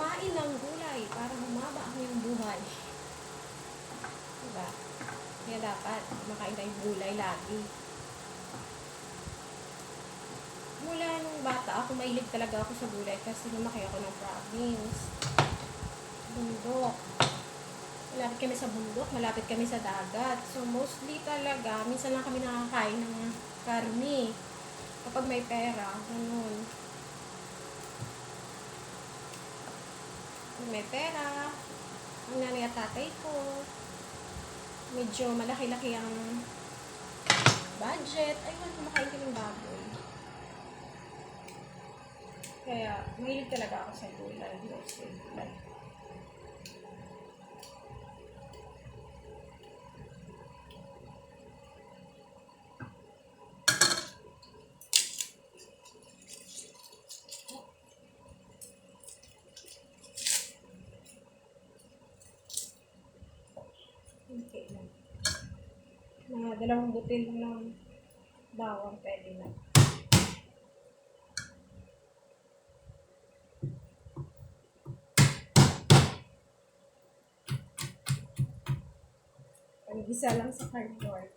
kumain ng gulay para humaba ang iyong buhay. Diba? Kaya dapat kumakain tayong gulay lagi. Mula nung bata ako, mahilig talaga ako sa gulay kasi lumaki ako ng province. Bundok. Malapit kami sa bundok, malapit kami sa dagat. So, mostly talaga, minsan lang kami nakakain ng karni. Kapag may pera, ganun. Kapag may pera, ang nanay at tatay ko, medyo malaki-laki ang budget, ayun, kumakain kami ng baboy. Kaya, mahilig talaga ako sa gulay. Mostly gulay. Okay na. Mga 2 butil ng bawang pwede na. Ang isa lang sa cardboard.